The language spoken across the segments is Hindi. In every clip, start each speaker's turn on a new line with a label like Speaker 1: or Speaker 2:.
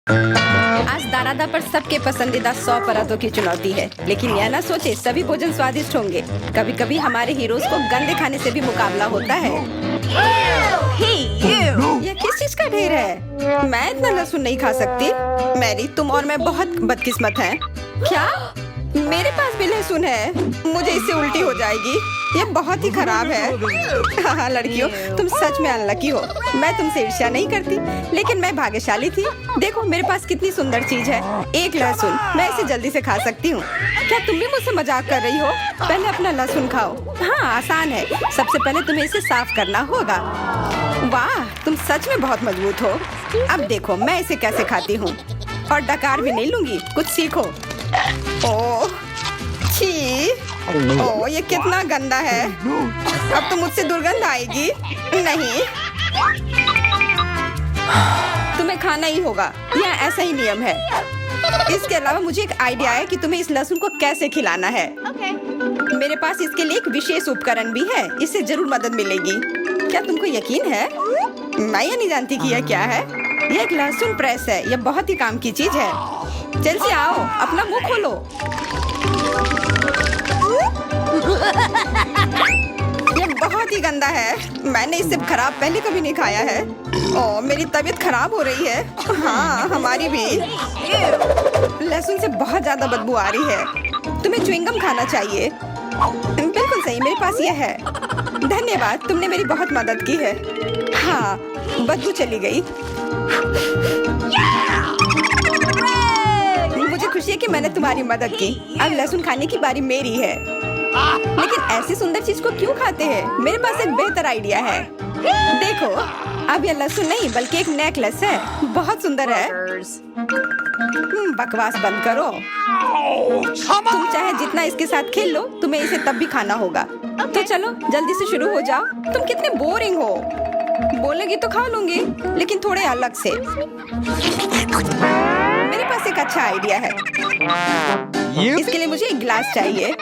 Speaker 1: आज दारादा पर सबके पसंदीदा 100 पराठों की चुनौती है, लेकिन यह ना सोचे सभी भोजन स्वादिष्ट होंगे। कभी कभी हमारे हीरोज को गंदे खाने से भी मुकाबला होता है। यह किस चीज का ढेर है? मैं इतना लहसुन नहीं खा सकती। मैरी, तुम और मैं बहुत बदकिस्मत हैं। क्या? मेरे पास भी लहसुन है। मुझे इससे उल्टी हो जाएगी। ये बहुत ही खराब है। हाँ लड़कियों, तुम सच में अनलकी हो। मैं तुमसे ईर्ष्या नहीं करती, लेकिन मैं भाग्यशाली थी। देखो मेरे पास कितनी सुंदर चीज है, एक लहसुन। मैं इसे जल्दी से खा सकती हूँ। क्या तुम भी मुझसे मजाक कर रही हो? पहले अपना लहसुन खाओ। हाँ आसान है। सबसे पहले तुम्हें इसे साफ करना होगा। वाह, तुम सच में बहुत मजबूत हो। अब देखो मैं इसे कैसे खाती हूँ, और डकार भी नहीं लूंगी। कुछ सीखो। ओह छी, ओह ये कितना गंदा है। अब तो मुझसे दुर्गंध आएगी। नहीं, तुम्हें खाना ही होगा। यह ऐसा ही नियम है। इसके अलावा मुझे एक आइडिया है कि तुम्हें इस लहसुन को कैसे खिलाना है। मेरे पास इसके लिए एक विशेष उपकरण भी है। इससे जरूर मदद मिलेगी। क्या तुमको यकीन है? मैं ये नहीं जानती कि यह क्या है। यह एक लहसुन प्रेस है। यह बहुत ही काम की चीज है। चेल्सी आओ, अपना मुंह खोलो। ये बहुत ही गंदा है। मैंने इससे खराब पहले कभी नहीं खाया है। ओह मेरी तबीयत खराब हो रही है। हाँ हमारी भी। लहसुन से बहुत ज्यादा बदबू आ रही है। तुम्हें च्युइंगम खाना चाहिए। बिल्कुल सही, मेरे पास यह है। धन्यवाद, तुमने मेरी बहुत मदद की है। हाँ बदबू चली गई। मुझे खुशी है कि मैंने तुम्हारी मदद की। अब लहसुन खाने की बारी मेरी है। लेकिन ऐसी सुंदर चीज को क्यों खाते हैं? मेरे पास एक बेहतर आइडिया है। देखो, अब यह लहसुन नहीं बल्कि एक नेकलेस है। बहुत सुंदर है। बकवास बंद करो। तुम चाहे जितना इसके साथ खेल लो, तुम्हें इसे तब भी खाना होगा। तो चलो जल्दी से शुरू हो जाओ। तुम कितने बोरिंग हो। बोलेगी तो खा लूंगी, लेकिन थोड़े अलग से। मेरे पास एक अच्छा आइडिया है। इसके लिए मुझे एक गिलास चाहिए।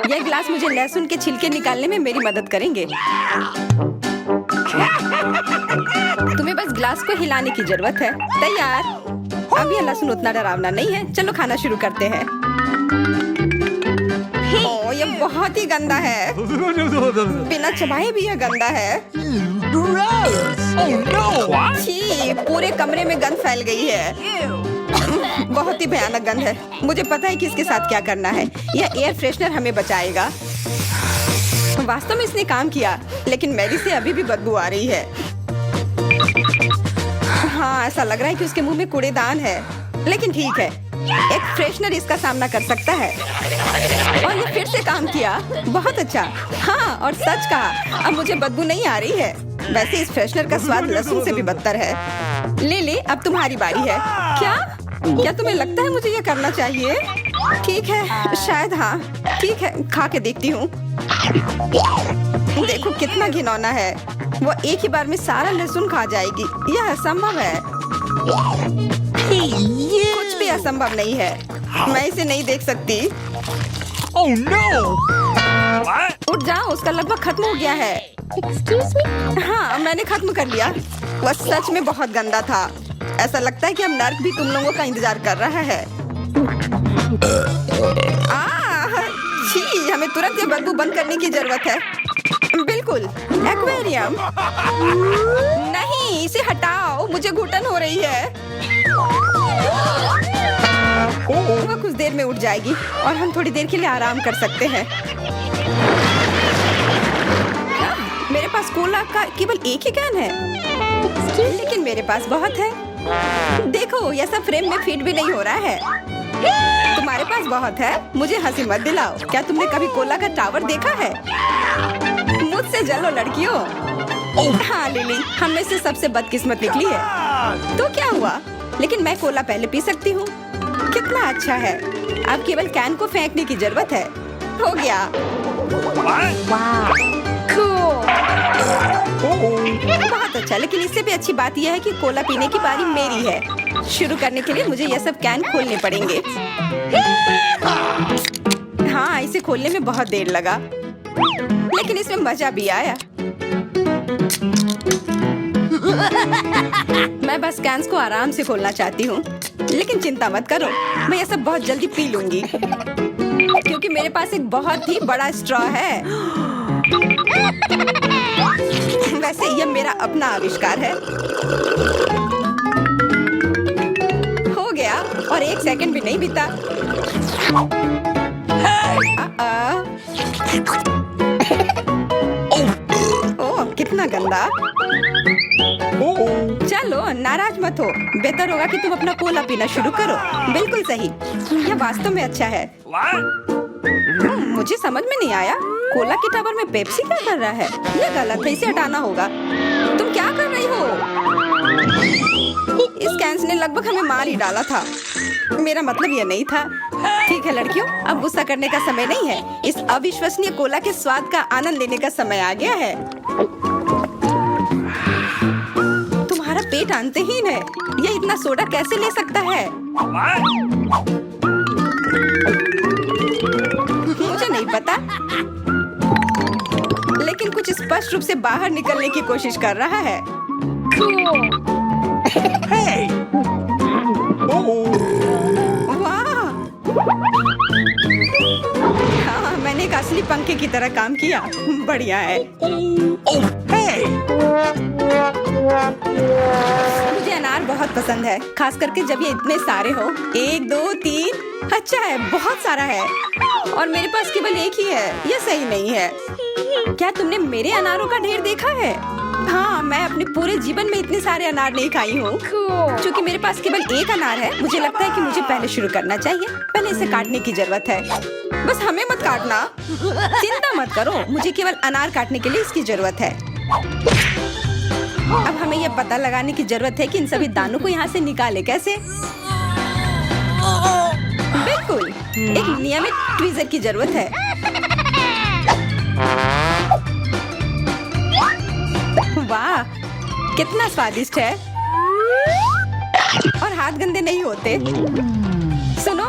Speaker 1: यह गिलास मुझे लहसुन के छिलके निकालने में मेरी मदद करेंगे। तुम्हें बस गिलास को हिलाने की जरूरत है। तैयार। अब यह लहसुन उतना डरावना नहीं है। चलो खाना शुरू करते हैं। ओह ये बहुत ही गंदा है। बिना चबाए भी यह गंदा है। छी, पूरे कमरे में गंध फैल गई है। बहुत ही भयानक गंध है। मुझे पता है कि इसके साथ क्या करना है। यह एयर फ्रेशनर हमें बचाएगा। वास्तव में इसने काम किया, लेकिन मैरी से अभी भी बदबू आ रही है। हाँ ऐसा लग रहा है कि उसके मुंह में कूड़ेदान है, लेकिन ठीक है, एक फ्रेशनर इसका सामना कर सकता है। और ये फिर से काम किया। बहुत अच्छा। हाँ और सच कहा, अब मुझे बदबू नहीं आ रही है। वैसे इस फ्रेशनर का स्वाद लहसुन से भी बदतर है। ले, अब तुम्हारी बारी है। क्या तुम्हें लगता है मुझे ये करना चाहिए? ठीक है, शायद हाँ। ठीक है, खा के देखती हूँ। देखो कितना घिनौना है। वो एक ही बार में सारा लहसुन खा जाएगी। यह असंभव है। कुछ भी असंभव नहीं है। मैं इसे नहीं देख सकती।
Speaker 2: Oh no!
Speaker 1: उठ जाओ, उसका लगभग खत्म हो गया है।
Speaker 3: Excuse me?
Speaker 1: हाँ मैंने खत्म कर लिया। वह सच में बहुत गंदा था। ऐसा लगता है कि अब नर्क भी तुम लोगों का इंतजार कर रहा है। छी, हमें तुरंत ये बदबू बंद करने की जरूरत है। बिल्कुल, एक्वेरियम। नहीं, इसे हटाओ, मुझे घुटन हो रही है। वह कुछ देर में उठ जाएगी और हम थोड़ी देर के लिए आराम कर सकते हैं। मेरे पास कोला का केवल एक ही कैन है, लेकिन मेरे पास बहुत है। देखो यह सब फ्रेम में फिट भी नहीं हो रहा है। तुम्हारे पास बहुत है, मुझे हंसी मत दिलाओ। क्या तुमने कभी कोला का टावर देखा है? मुझसे जलो लड़कियों। हाँ लिली, हम में से सबसे बदकिस्मत निकली है। तो क्या हुआ? लेकिन मैं कोला पहले पी सकती हूँ। कितना अच्छा है। अब केवल कैन को फेंकने की जरूरत है। हो गया। बहुत अच्छा, लेकिन इससे भी अच्छी बात यह है कि कोला पीने की बारी मेरी है। शुरू करने के लिए मुझे यह सब कैन खोलने पड़ेंगे। हाँ इसे खोलने में बहुत देर लगा, लेकिन इसमें मजा भी आया। मैं बस कैंस को आराम से खोलना चाहती हूँ, लेकिन चिंता मत करो, मैं ये सब बहुत जल्दी पी लूंगी क्योंकि मेरे पास एक बहुत ही बड़ा स्ट्रॉ है। वैसे यह मेरा अपना आविष्कार है। हो गया और 1 सेकंड भी नहीं बीता। ओह, कितना गंदा। चलो नाराज मत हो, बेहतर होगा कि तुम अपना कोला पीना शुरू करो। बिल्कुल सही, यह वास्तव में अच्छा है। मुझे समझ में नहीं आया, कोला के टावर में पेप्सी क्या कर रहा है? यह गलत है, इसे हटाना होगा। तुम क्या कर रही हो? इस कैंस ने लगभग हमें मार ही डाला था। मेरा मतलब यह नहीं था। ठीक है लड़कियों, अब गुस्सा करने का समय नहीं है। इस अविश्वसनीय कोला के स्वाद का आनंद लेने का समय आ गया है। तुम्हारा पेट अंतहीन है, यह इतना सोडा कैसे ले सकता है? मुझे नहीं पता, लेकिन कुछ स्पष्ट रूप से बाहर निकलने की कोशिश कर रहा है।
Speaker 2: Hey!
Speaker 1: वाह! हाँ, मैंने एक असली पंखे की तरह काम किया। बढ़िया है।
Speaker 2: Oh, hey!
Speaker 1: मुझे अनार बहुत पसंद है, खास करके जब ये इतने सारे हो। 1 2 3, अच्छा है, बहुत सारा है और मेरे पास केवल एक ही है। यह सही नहीं है। क्या तुमने मेरे अनारों का ढेर देखा है? हाँ, मैं अपने पूरे जीवन में इतने सारे अनार नहीं खाई हूँ। क्योंकि मेरे पास केवल एक अनार है, मुझे लगता है कि मुझे पहले शुरू करना चाहिए। पहले इसे काटने की जरूरत है। बस हमें मत काटना। चिंता मत करो, मुझे केवल अनार काटने के लिए इसकी जरूरत है। अब हमें यह पता लगाने की जरूरत है कि इन सभी दानों को यहाँ से निकाले कैसे। बिल्कुल, एक नियमित ट्वीजर की जरूरत है। वाह, कितना स्वादिष्ट है और हाथ गंदे नहीं होते। सुनो,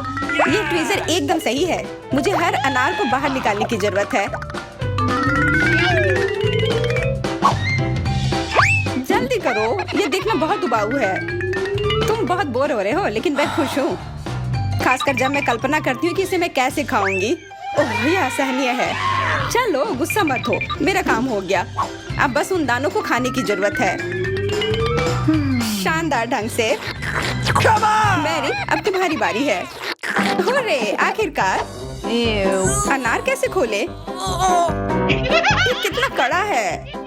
Speaker 1: ये ट्वीजर एकदम सही है। मुझे हर अनार को बाहर निकालने की जरूरत है। जल्दी करो, ये देखना बहुत उबाऊ है। तुम बहुत बोर हो रहे हो, लेकिन मैं खुश हूँ, खासकर जब मैं कल्पना करती हूँ कि इसे मैं कैसे खाऊंगी। ओह, यह असहनीय है। चलो गुस्सा मत हो, मेरा काम हो गया। अब बस उन दानों को खाने की जरूरत है, शानदार ढंग से। मैरी, अब तुम्हारी बारी है। हुर्रे, आखिरकार। अनार कैसे खोले? ये कितना कड़ा है।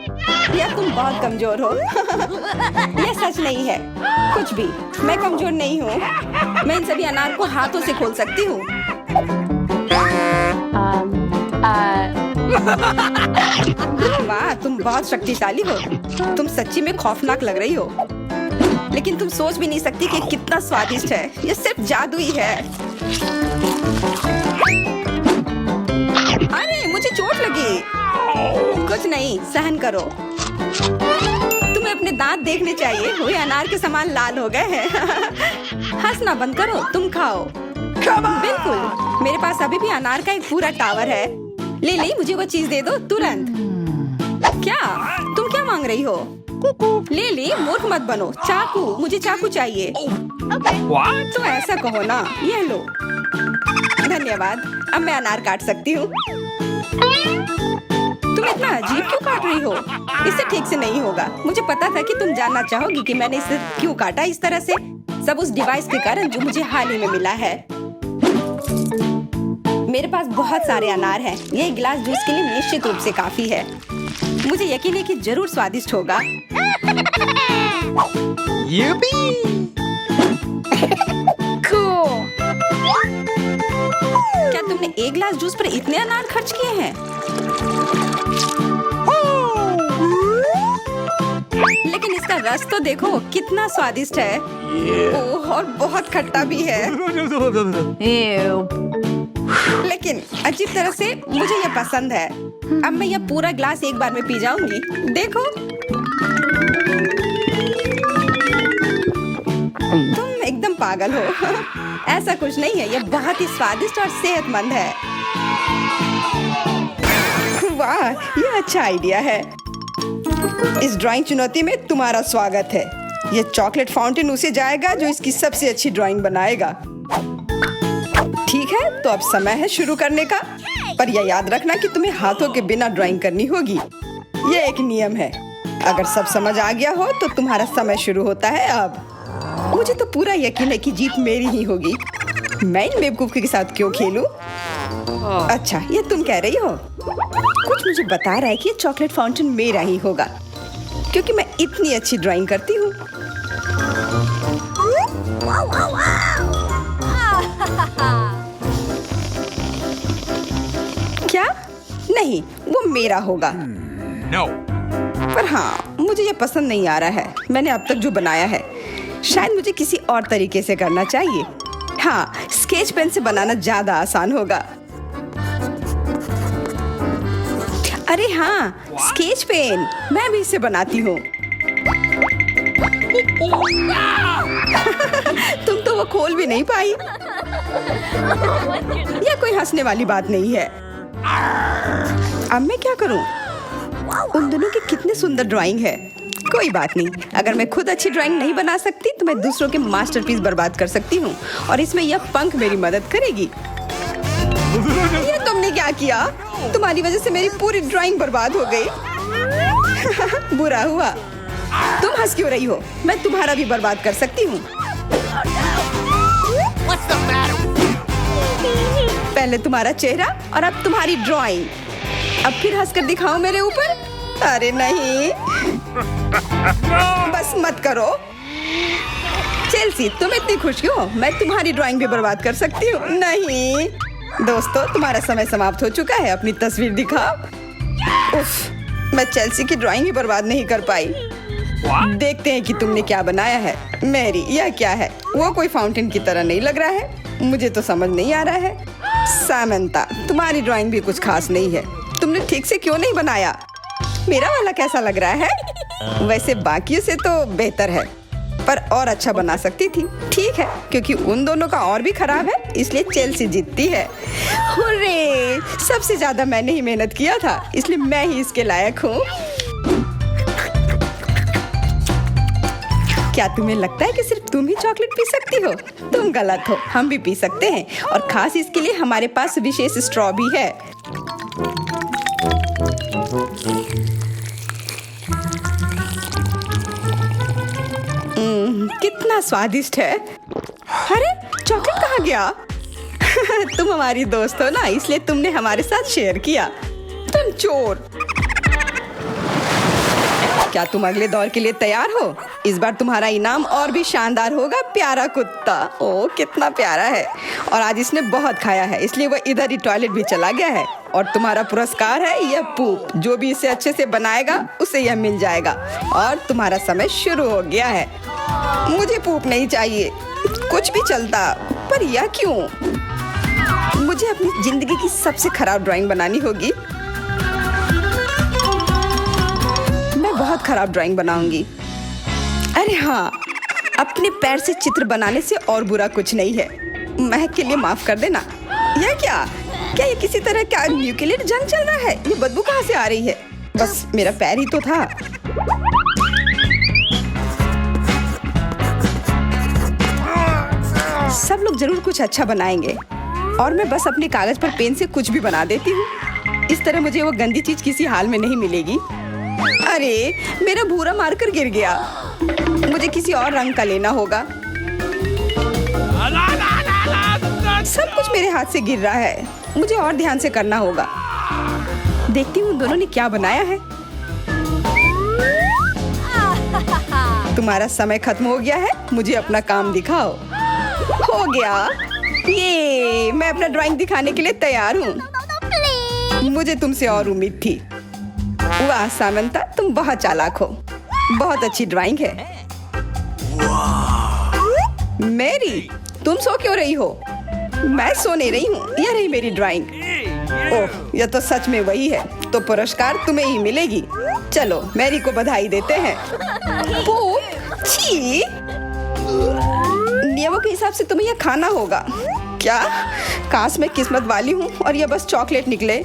Speaker 1: या तुम बहुत कमजोर हो। यह सच नहीं है। कुछ भी, मैं कमजोर नहीं हूँ। मैं इन सभी अनार को हाथों से खोल सकती हूँ। वाह, तुम बहुत शक्तिशाली हो। तुम सच्ची में खौफनाक लग रही हो, लेकिन तुम सोच भी नहीं सकती कि कितना स्वादिष्ट है। ये सिर्फ जादू ही है। अरे, मुझे चोट लगी। कुछ नहीं, सहन करो। तुम्हें अपने दांत देखने चाहिए, वे अनार के समान लाल हो गए हैं। हंसना बंद करो, तुम खाओ। बिल्कुल, मेरे पास अभी भी अनार का एक पूरा टावर है। ले मुझे वो चीज दे दो तुरंत। क्या तुम क्या मांग रही हो? ले, मूर्ख मत बनो। चाकू, मुझे चाकू चाहिए। तो ऐसा कहो ना। ये लो। धन्यवाद, अब मैं अनार काट सकती हूँ। तुम इतना अजीब क्यों काट रही हो? इससे ठीक से नहीं होगा। मुझे पता था कि तुम जानना चाहोगी कि मैंने इसे क्यों काटा इस तरह से। सब उस डिवाइस के कारण जो मुझे हाल ही में मिला है। मेरे पास बहुत सारे अनार हैं। ये गिलास जूस के लिए निश्चित रूप से काफी है। मुझे यकीन है कि जरूर स्वादिष्ट होगा। क्या तुमने एक गिलास जूस पर इतने अनार खर्च किए हैं? लेकिन इसका रस तो देखो, कितना स्वादिष्ट है। ओह, और बहुत खट्टा भी है। लेकिन अजीब तरह से मुझे यह पसंद है। अब मैं यह पूरा ग्लास एक बार में पी जाऊंगी। देखो, तुम एकदम पागल हो। ऐसा कुछ नहीं है, यह बहुत ही स्वादिष्ट और सेहतमंद है। वाह, यह अच्छा आइडिया है। इस ड्राइंग चुनौती में तुम्हारा स्वागत है। ये चॉकलेट फाउंटेन उसे जाएगा जो इसकी सबसे अच्छी ड्राइंग बनाएगा। ठीक है, तो अब समय है शुरू करने का। पर यह याद रखना कि तुम्हें हाथों के बिना ड्राइंग करनी होगी। ये एक नियम है। अगर सब समझ आ गया हो तो तुम्हारा समय शुरू होता है अब। मुझे तो पूरा यकीन है कि जीत मेरी ही होगी। मैं इन बेवकूफ के साथ क्यों खेलूं? अच्छा, ये तुम कह रही हो? कुछ मुझे बता रहा है कि ये चॉकलेट फाउंटेन मेरा ही होगा, क्योंकि मैं इतनी अच्छी ड्राइंग करती हूँ। क्या? नहीं, वो मेरा होगा।
Speaker 2: No.
Speaker 1: पर हाँ, मुझे ये पसंद नहीं आ रहा है। मैंने अब तक जो बनाया है, शायद मुझे किसी और तरीके से करना चाहिए। हाँ, स्केच पेन से बनाना ज्यादा आसान होगा। अरे हाँ, स्केच पेन, मैं भी इसे बनाती हूँ। तुम तो वो खोल भी नहीं पाई। यह कोई हंसने वाली बात नहीं है। अब मैं क्या करूँ? उन दोनों की कितने सुंदर ड्राइंग है। कोई बात नहीं, अगर मैं खुद अच्छी ड्राइंग नहीं बना सकती तो मैं दूसरों के मास्टरपीस बर्बाद कर सकती हूँ, और इसमें यह पंख मेरी मदद करेगी। ये तुमने क्या किया? तुम्हारी वजह से मेरी पूरी ड्राइंग बर्बाद हो गई। बुरा हुआ। तुम हंस क्यों रही हो? मैं तुम्हारा भी बर्बाद कर सकती हूँ। पहले तुम्हारा चेहरा और अब तुम्हारी ड्राइंग। अब फिर हंसकर दिखाओ मेरे ऊपर। अरे नहीं, बस मत करो। चेल्सी, तुम इतनी खुश क्यों? मैं तुम्हारी ड्राइंग भी बर्बाद कर सकती हूँ। नहीं दोस्तों, तुम्हारा समय समाप्त हो चुका है। अपनी तस्वीर दिखाओ। उफ, मैं चेल्सी की ड्राइंग ही बर्बाद नहीं कर पाई। देखते हैं कि तुमने क्या बनाया है। मैरी, यह क्या है? वो कोई फाउंटेन की तरह नहीं लग रहा है। मुझे तो समझ नहीं आ रहा है। सामंता, तुम्हारी ड्राइंग भी कुछ खास नहीं है। तुमने ठीक से क्यों नहीं बनाया? मेरा वाला कैसा लग रहा है? वैसे बाकियों से तो बेहतर है, पर और अच्छा बना सकती थी। ठीक है, क्योंकि उन दोनों का और भी खराब है, इसलिए चेल्सी जीतती है। हुर्रे! सबसे ज्यादा मैंने ही मेहनत किया था, इसलिए मैं ही इसके लायक हूँ। क्या तुम्हें लगता है कि सिर्फ तुम ही चॉकलेट पी सकती हो? तुम गलत हो, हम भी पी सकते हैं, और खास इसके लिए हमारे पास विशेष स्ट्रॉ भी है। कितना स्वादिष्ट है। अरे, चॉकलेट कहाँ गया? तुम हमारी दोस्त हो ना, इसलिए तुमने हमारे साथ शेयर किया। तुम चोर। क्या तुम अगले दौर के लिए तैयार हो? इस बार तुम्हारा इनाम और भी शानदार होगा, प्यारा कुत्ता। ओह, कितना प्यारा है। और आज इसने बहुत खाया है, इसलिए वह इधर ही टॉयलेट भी चला गया है। और तुम्हारा पुरस्कार है यह पूप। जो भी इसे अच्छे से बनाएगा उसे यह मिल जाएगा। और तुम्हारा समय शुरू हो गया है। मुझे पूप नहीं चाहिए, कुछ भी चलता, पर यह क्यों? मुझे अपनी जिंदगी की सबसे खराब ड्राइंग बनानी होगी। मैं बहुत खराब ड्राइंग बनाऊंगी। अरे हाँ, अपने पैर से चित्र बनाने से और बुरा कुछ नहीं है। महक के लिए माफ कर देना। यह क्या ये किसी तरह का न्यूक्लियर जंग चल रहा है? ये बदबू कहाँ से आ रही है? बस मेरा पैर ही तो था। सब लोग जरूर कुछ अच्छा बनाएंगे, और मैं बस अपने कागज पर पेन से कुछ भी बना देती हूँ। इस तरह मुझे वो गंदी चीज किसी हाल में नहीं मिलेगी। अरे, मेरा भूरा मार्कर गिर गया। मुझे किसी और रंग का लेना होगा। सब कुछ मेरे हाथ से गिर रहा है। मुझे और ध्यान से करना होगा। देखती हूँ दोनों ने क्या बनाया है। तुम्हारा समय खत्म हो गया है, मुझे अपना काम दिखाओ। हो गया। ये मैं अपना ड्राइंग दिखाने के लिए तैयार हूँ। मुझे तुमसे और उम्मीद थी। वाह सामंता, तुम बहुत चालाक हो। बहुत अच्छी ड्राइंग है। मैरी, तुम सो क्यों रही हो? मैं सो नहीं रही हूँ, यह रही मेरी ड्राइंग। ओह, यह तो सच में वही है। तो पुरस्कार तुम्हें ही मिलेगी। चलो, मैरी को बधाई देते हैं। छी! नियमों के हिसाब से तुम्हें यह खाना होगा। क्या? काश मैं किस्मत वाली हूँ और यह बस चॉकलेट निकले।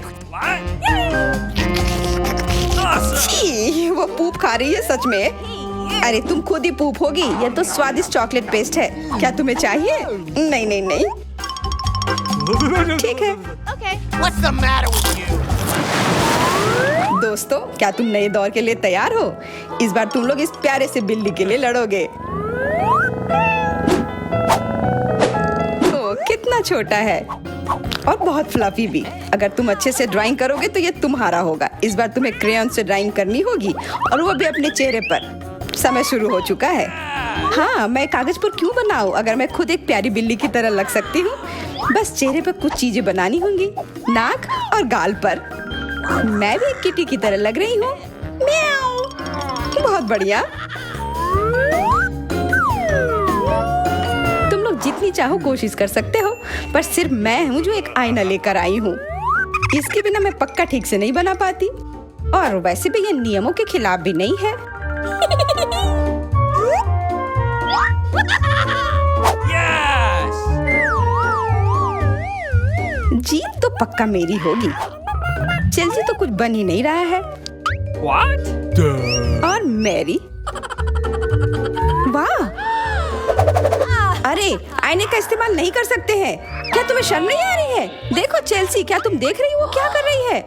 Speaker 1: छी, वो पूप खा रही है सच में। अरे तुम खुद ही पूप होगी। ये तो स्वादिष्ट चॉकलेट पेस्ट है। क्या तुम्हें चाहिए? नहीं नहीं नहीं, ठीक है।
Speaker 3: What's the matter with you?
Speaker 1: दोस्तों, क्या तुम नए दौर के लिए तैयार हो? इस बार तुम लोग इस प्यारे से बिल्ली के लिए लड़ोगे। ओ, कितना छोटा है और बहुत फ्लफी भी। अगर तुम अच्छे से ड्राइंग करोगे तो ये तुम्हारा होगा। इस बार तुम्हें क्रेयॉन से ड्राइंग करनी होगी और वो भी अपने चेहरे पर। समय शुरू हो चुका है। हाँ, मैं कागज पर क्यों बनाऊं अगर मैं खुद एक प्यारी बिल्ली की तरह लग सकती हूँ। बस चेहरे पर कुछ चीजें बनानी होंगी, नाक और गाल पर। मैं भी एक किटी की तरह लग रही हूँ। म्याऊ। बहुत बढ़िया। तुम लोग जितनी चाहो कोशिश कर सकते हो, पर सिर्फ मैं हूँ जो एक आईना लेकर आई हूँ। इसके बिना मैं पक्का ठीक से नहीं बना पाती, और वैसे भी ये नियमों के खिलाफ भी नहीं है।
Speaker 2: Yes!
Speaker 1: जीत तो पक्का मेरी होगी। चेल्सी तो कुछ बन ही नहीं रहा है।
Speaker 2: What?
Speaker 1: और मैरी, वाह! अरे, आईने का इस्तेमाल नहीं कर सकते हैं। क्या तुम्हें शर्म नहीं आ रही है? देखो चेल्सी, क्या तुम देख रही हो क्या कर रही है?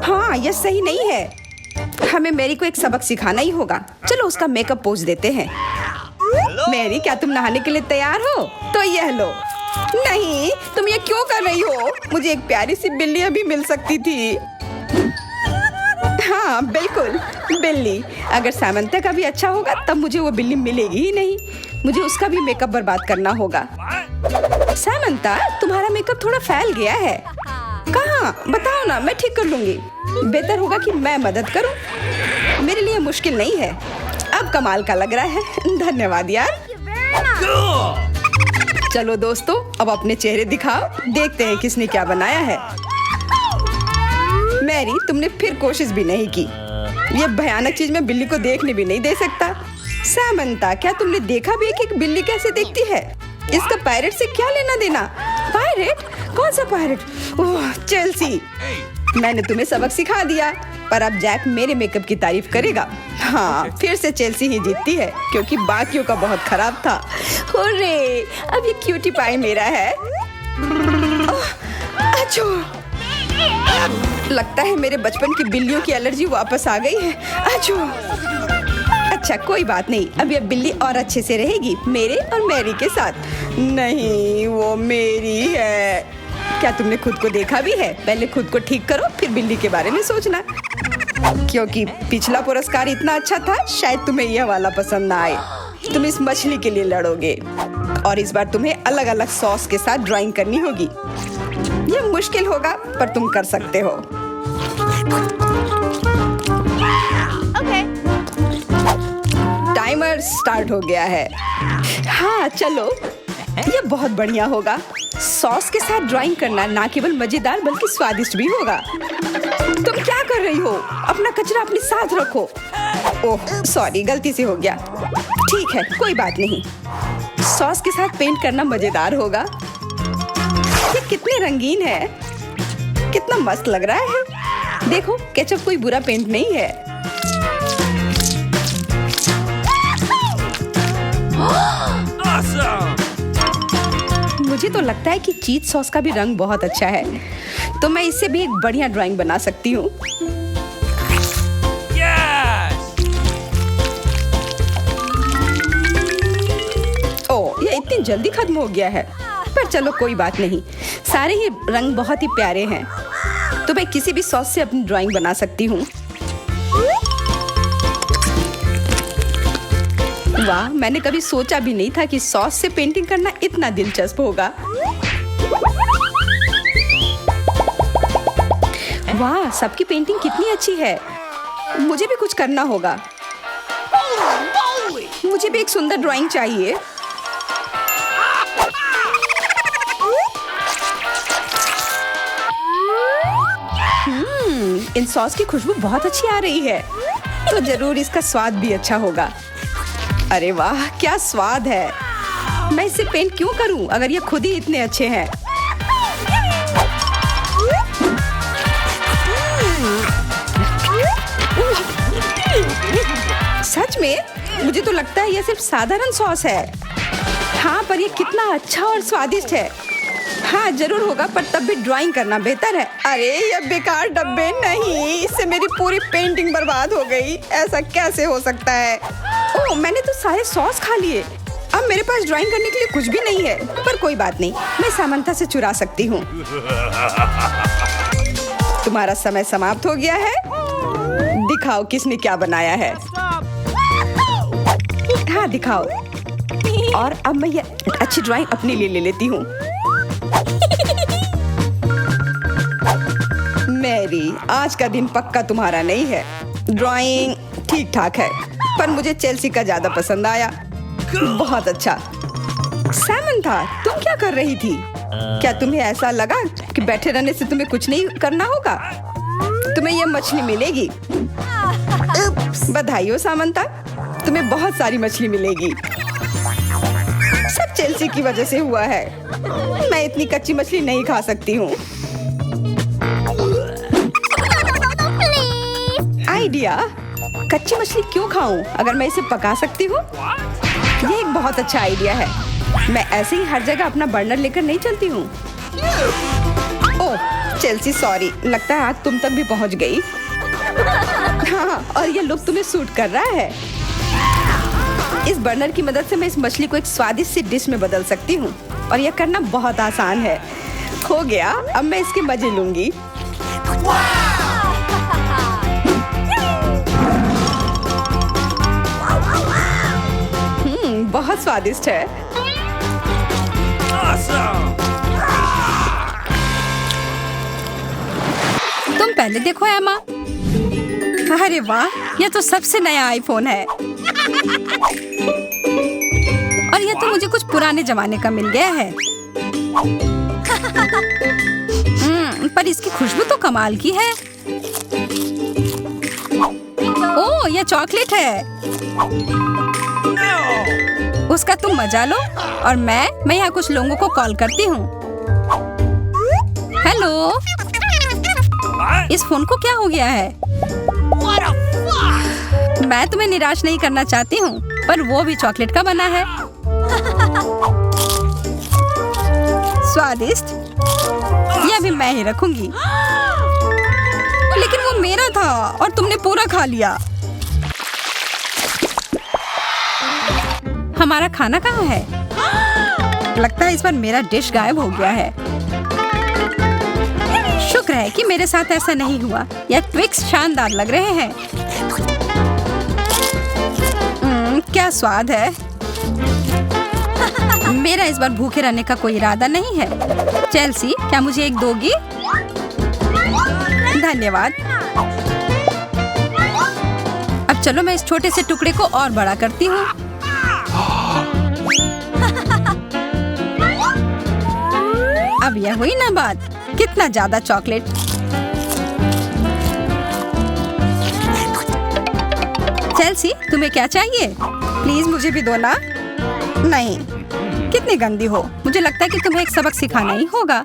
Speaker 1: हाँ, यह सही नहीं है। हमें मैरी को एक सबक सिखाना ही होगा। चलो उसका मेकअप पोज देते हैं। मैरी, क्या तुम नहाने के लिए तैयार हो? तो यह लो। नहीं, तुम ये क्यों कर रही हो? मुझे एक प्यारी सी बिल्ली अभी मिल सकती थी। हाँ बिल्कुल, बिल्ली। अगर सामंता का भी अच्छा होगा तब मुझे वो बिल्ली मिलेगी ही नहीं। मुझे उसका भी मेकअप बर्बाद करना होगा। सामंता, तुम्हारा मेकअप थोड़ा फैल गया है। कहाँ? बताओ ना, मैं ठीक कर लूंगी। बेहतर होगा कि मैं मदद करूं। मेरे लिए मुश्किल नहीं है। अब कमाल का लग रहा है। धन्यवाद यार। चलो दोस्तों, अब अपने चेहरे दिखाओ। देखते हैं किसने क्या बनाया है। मैरी, तुमने फिर कोशिश भी नहीं की। ये भयानक चीज मैं बिल्ली को देखने भी नहीं दे सकता। सामंता, क्या तुमने देखा भी है कि एक बिल्ली कैसे देखती है? इसका पायरेट से क्या लेना देना? पायरेट? कौन सा पायरेट? ओह, चेल्सी, मैंने तुम्हें सबक सिखा दिया, पर अब जैक मेरे मेकअप की तारीफ करेगा। हाँ, फिर से चेल्सी ही जीतती है क्योंकि बाकियों का बहुत खराब था। हुर्रे, अब ये क्यूटी पाई मेरा है। अच्छो, लगता है मेरे बचपन की बिल्लियों की एलर्जी वापस आ गई है। अच्छो। अच्छा, कोई बात नहीं। अब ये बिल्ली और अच्छे से रहेगी मेरे और मैरी के साथ। नहीं, वो मेरी है। क्या तुमने खुद को देखा भी है? पहले खुद को ठीक करो, फिर बिल्ली के बारे में सोचना। क्योंकि पिछला पुरस्कार इतना अच्छा था, शायद तुम्हें यह वाला पसंद ना आए। तुम इस मछली के लिए लड़ोगे और इस बार तुम्हें अलग अलग सॉस के साथ ड्राइंग करनी होगी। यह मुश्किल होगा, पर तुम कर सकते हो। टाइमर स्टार्ट हो गया है। हाँ चलो, ये बहुत बढ़िया होगा। सॉस के साथ ड्राइंग करना ना केवल मजेदार बल्कि स्वादिष्ट भी होगा। तुम क्या कर रही हो? अपना कचरा अपने साथ रखो। ओह सॉरी, गलती से हो गया। ठीक है, कोई बात नहीं। सॉस के साथ पेंट करना मजेदार होगा। ये कितने रंगीन है, कितना मस्त लग रहा है। देखो, केचप कोई बुरा पेंट नहीं है।
Speaker 2: Awesome!
Speaker 1: मुझे तो लगता है कि चीज सॉस का भी रंग बहुत अच्छा है, तो मैं इससे भी एक बढ़िया ड्राइंग बना सकती हूँ।
Speaker 2: Yes!
Speaker 1: ओह, ये इतनी जल्दी खत्म हो गया है। पर चलो कोई बात नहीं, सारे ही रंग बहुत ही प्यारे हैं, तो मैं किसी भी सॉस से अपनी ड्राइंग बना सकती हूँ। वाह, मैंने कभी सोचा भी नहीं था कि सॉस से पेंटिंग करना इतना दिलचस्प होगा। वाह, सबकी पेंटिंग कितनी अच्छी है। मुझे भी कुछ करना होगा। मुझे भी एक सुंदर ड्राइंग चाहिए। इन सॉस की खुशबू बहुत अच्छी आ रही है, तो जरूर इसका स्वाद भी अच्छा होगा। अरे वाह, क्या स्वाद है। मैं इसे पेंट क्यों करूं अगर ये खुद ही इतने अच्छे हैं। में? मुझे तो लगता है ये सिर्फ साधारण सॉस है। हाँ, पर ये कितना अच्छा और स्वादिष्ट है। हाँ, जरूर होगा, पर तब भी ड्राइंग करना बेहतर है। अरे ये बेकार डब्बे, नहीं, इससे मेरी पूरी पेंटिंग बर्बाद हो गई। ऐसा कैसे हो सकता है? ओह, मैंने तो सारे सॉस खा लिए। अब मेरे पास ड्राइंग करने के लिए कुछ भी नहीं है। पर कोई बात नहीं, मैं सामंथा से चुरा सकती हूँ। तुम्हारा समय समाप्त हो गया है। दिखाओ किसने क्या बनाया है। हाँ, दिखाओ। और अब मैं ये अच्छी ड्राइंग अपने लिए ले लेती हूँ। मैरी, आज का दिन पक्का तुम्हारा नहीं है। ड्राइंग ठीक ठाक है, पर मुझे चेल्सी का ज्यादा पसंद आया। बहुत अच्छा। सामंथा, तुम क्या कर रही थी? क्या तुम्हें ऐसा लगा कि बैठे रहने से तुम्हें कुछ नहीं करना होगा? तुम्हें यह मछली मिलेगी। बधाई हो सामंथा, तुम्हें बहुत सारी मछली मिलेगी। सब चेल्सी की वजह से हुआ है। मैं इतनी कच्ची मछली नहीं खा सकती हूँ। आइडिया, कच्ची मछली क्यों खाऊं अगर मैं इसे पका सकती हूँ? ये एक बहुत अच्छा आइडिया है। मैं ऐसे ही हर जगह अपना बर्नर लेकर नहीं चलती हूँ। ओह चेल्सी, सॉरी, लगता है आग तुम तक भी पहुँच गई। हाँ, और ये लुक तुम्हें सूट कर रहा है। इस बर्नर की मदद से मैं इस मछली को एक स्वादिष्ट सी डिश में बदल सकती हूँ, और यह करना बहुत आसान है। हो गया, अब मैं इसके मजे लूंगी। बहुत स्वादिष्ट है।
Speaker 2: Awesome!
Speaker 1: तुम पहले देखो एमा। अरे वाह, यह तो सबसे नया आईफोन है। और यह तो मुझे कुछ पुराने जमाने का मिल गया है। पर इसकी खुशबू तो कमाल की है। ओह, यह चॉकलेट है। उसका तुम मजा लो, और मैं यहाँ कुछ लोगों को कॉल करती हूँ। हेलो, इस फोन को क्या हो गया है? मैं तुम्हें निराश नहीं करना चाहती हूँ, पर वो भी चॉकलेट का बना है। स्वादिष्ट। यह भी मैं ही रखूंगी। लेकिन वो मेरा था और तुमने पूरा खा लिया। हमारा खाना कहाँ है? लगता है इस बार मेरा डिश गायब हो गया है। शुक्र है कि मेरे साथ ऐसा नहीं हुआ। यह ट्विक्स शानदार लग रहे हैं। क्या स्वाद है। मेरा इस बार भूखे रहने का कोई इरादा नहीं है। चेल्सी, क्या मुझे एक दोगी? धन्यवाद। अब चलो मैं इस छोटे से टुकड़े को और बड़ा करती हूँ। अब यह हुई ना बात। कितना ज्यादा चॉकलेट। चेल्सी, तुम्हें क्या चाहिए? प्लीज मुझे भी दो ना। नहीं, कितनी गंदी हो। मुझे लगता है कि तुम्हें एक सबक सिखाना ही होगा।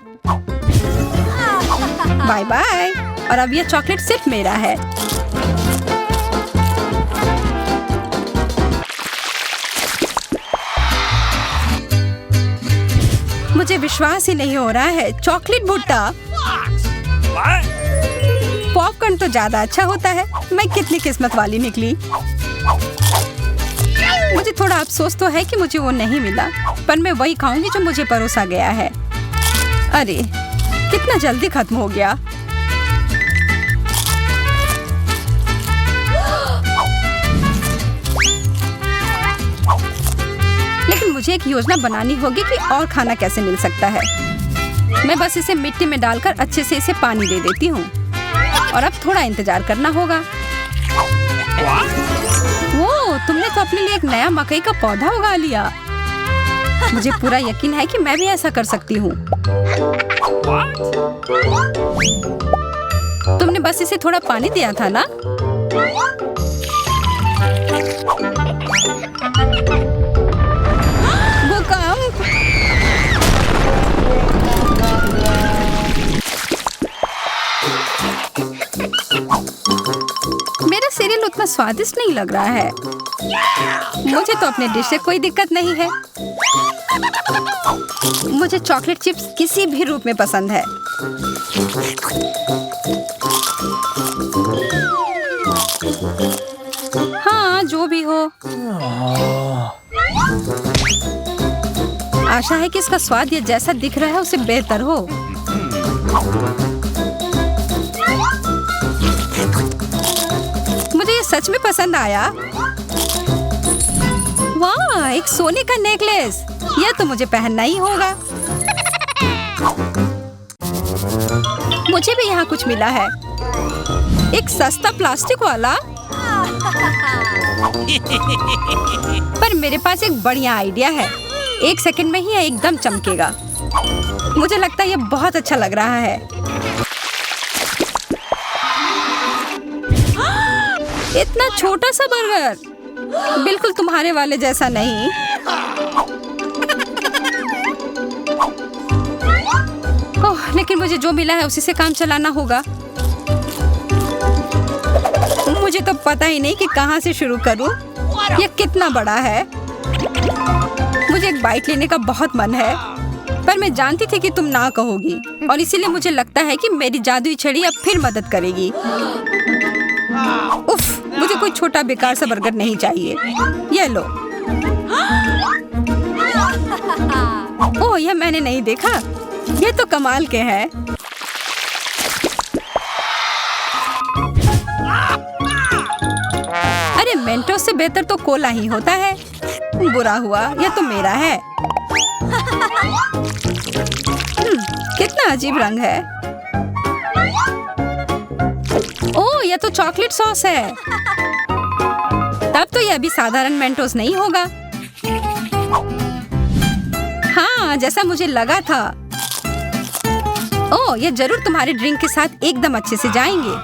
Speaker 1: Bye bye. और अब यह चॉकलेट सिर्फ मेरा है। मुझे विश्वास ही नहीं हो रहा है। चॉकलेट भुट्टा।
Speaker 2: What?
Speaker 1: पॉपकॉर्न तो ज्यादा अच्छा होता है। मैं कितनी किस्मत वाली निकली। मुझे थोड़ा अफसोस तो है कि मुझे वो नहीं मिला, पर मैं वही खाऊंगी जो मुझे परोसा गया है। अरे, कितना जल्दी खत्म हो गया। लेकिन मुझे एक योजना बनानी होगी कि और खाना कैसे मिल सकता है। मैं बस इसे मिट्टी में डालकर अच्छे से इसे पानी दे देती हूँ, और अब थोड़ा इंतजार करना होगा। वो, तुमने तो अपने लिए एक नया मकई का पौधा उगा लिया। मुझे पूरा यकीन है कि मैं भी ऐसा कर सकती हूँ। तुमने बस इसे थोड़ा पानी दिया था ना? भूकंप। मेरा सीरियल उतना स्वादिष्ट नहीं लग रहा है। मुझे तो अपने डिश से कोई दिक्कत नहीं है। मुझे चॉकलेट चिप्स किसी भी रूप में पसंद है। हाँ, जो भी हो। आशा है कि इसका स्वाद ये जैसा दिख रहा है उससे बेहतर हो। मुझे ये सच में पसंद आया। वाह, एक सोने का नेकलेस। यह तो मुझे पहनना ही होगा। मुझे भी यहाँ कुछ मिला है। एक सस्ता प्लास्टिक वाला। पर मेरे पास एक बढ़िया आइडिया है। 1 सेकंड में ही यह एकदम चमकेगा। मुझे लगता है यह बहुत अच्छा लग रहा है। इतना छोटा सा बर्गर, बिल्कुल तुम्हारे वाले जैसा नहीं। ओह, लेकिन मुझे जो मिला है उसी से काम चलाना होगा। मुझे तो पता ही नहीं कि कहाँ से शुरू करूं। यह कितना बड़ा है। मुझे एक बाइट लेने का बहुत मन है, पर मैं जानती थी कि तुम ना कहोगी, और इसीलिए मुझे लगता है कि मेरी जादुई छड़ी अब फिर मदद करेगी। उफ, मुझे कोई छोटा बेकार सा बर्गर नहीं चाहिए। ये लो। ओह, यह मैंने नहीं देखा। ये तो कमाल के हैं। अरे, मेंटोस से बेहतर तो कोला ही होता है। बुरा हुआ, यह तो मेरा है। कितना अजीब रंग है। ओह, यह तो चॉकलेट सॉस है। तब तो यह भी साधारण मेंटोस नहीं होगा। हाँ, जैसा मुझे लगा था। ओह, यह जरूर तुम्हारे ड्रिंक के साथ एकदम अच्छे से जाएंगे।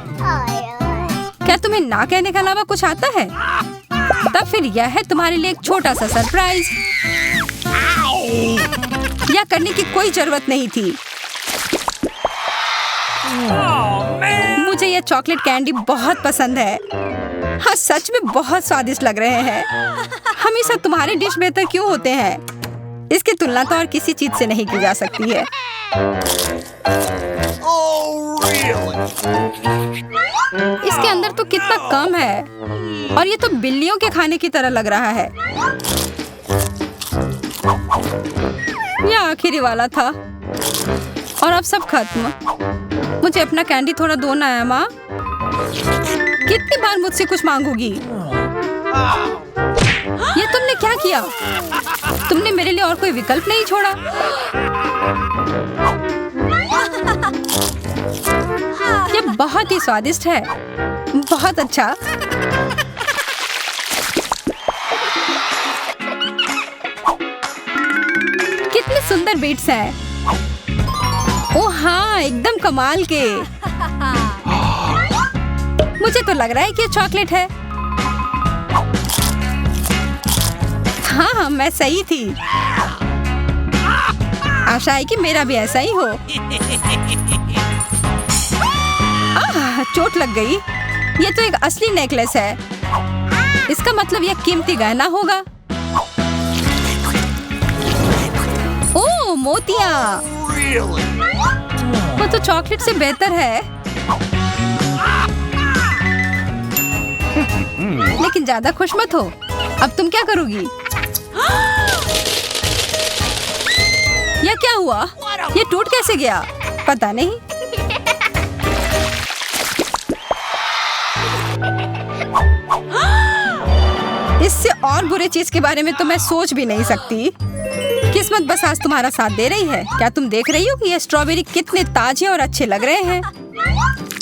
Speaker 1: क्या तुम्हें ना कहने के अलावा कुछ आता है? तब फिर यह है तुम्हारे लिए एक छोटा सा सरप्राइज। यह करने की कोई जरूरत नहीं थी। मुझे यह चॉकलेट कैंडी बहुत पसंद है। हाँ, सच में बहुत स्वादिष्ट लग रहे हैं। हमेशा तुम्हारे डिश बेहतर क्यों होते हैं? इसकी तुलना तो और किसी चीज से नहीं की जा सकती है।
Speaker 3: Oh, really?
Speaker 1: इसके अंदर तो कितना कम है, और ये तो बिल्लियों के खाने की तरह लग रहा है। यह आखिरी वाला था, और अब सब खत्म। मुझे अपना कैंडी थोड़ा दो ना है माँ। कितनी बार मुझसे कुछ मांगोगी? ये तुमने क्या किया? तुमने मेरे लिए और कोई विकल्प नहीं छोड़ा। ये बहुत ही स्वादिष्ट है। बहुत अच्छा। कितने सुंदर बीट्स हैं। ओह हाँ, एकदम कमाल के। मुझे तो लग रहा है कि ये चॉकलेट है। हाँ, मैं सही थी। आशा है कि मेरा भी ऐसा ही हो। चोट लग गई। ये तो एक असली नेकलेस है। इसका मतलब यह कीमती गहना होगा। ओह, मोतियाँ। वो तो चॉकलेट से बेहतर है। लेकिन ज्यादा खुश मत हो। अब तुम क्या करोगी? यह क्या हुआ? ये टूट कैसे गया? पता नहीं। इससे और बुरे चीज के बारे में तो मैं सोच भी नहीं सकती। किस्मत बस आज तुम्हारा साथ दे रही है। क्या तुम देख रही हो कि ये स्ट्रॉबेरी कितने ताजे और अच्छे लग रहे हैं?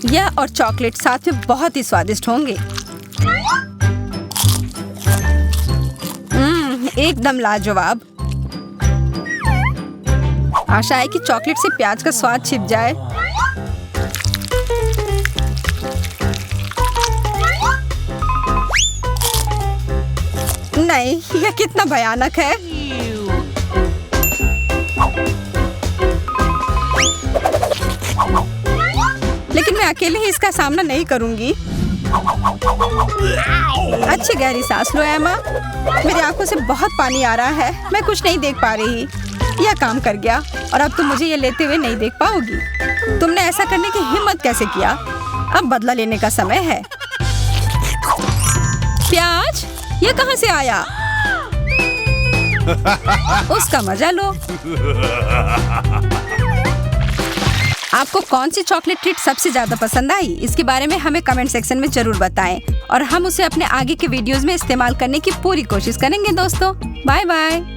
Speaker 1: यह और चॉकलेट साथ में बहुत ही स्वादिष्ट होंगे। एकदम लाजवाब। आशा है कि चॉकलेट से प्याज का स्वाद छिप जाए। नहीं, यह कितना भयानक है। लेकिन मैं अकेले ही इसका सामना नहीं करूंगी। अच्छी गहरी सांस लो एमा। मेरी आंखों से बहुत पानी आ रहा है, मैं कुछ नहीं देख पा रही। यह काम कर गया और अब तुम मुझे ये लेते हुए नहीं देख पाओगी। तुमने ऐसा करने की हिम्मत कैसे किया? अब बदला लेने का समय है। प्याज, ये कहाँ से आया? उसका मजा लो। आपको कौन सी चॉकलेट ट्रीट सबसे ज्यादा पसंद आई? इसके बारे में हमें कमेंट सेक्शन में जरूर बताएं और हम उसे अपने आगे के वीडियोस में इस्तेमाल करने की पूरी कोशिश करेंगे दोस्तों। Bye bye.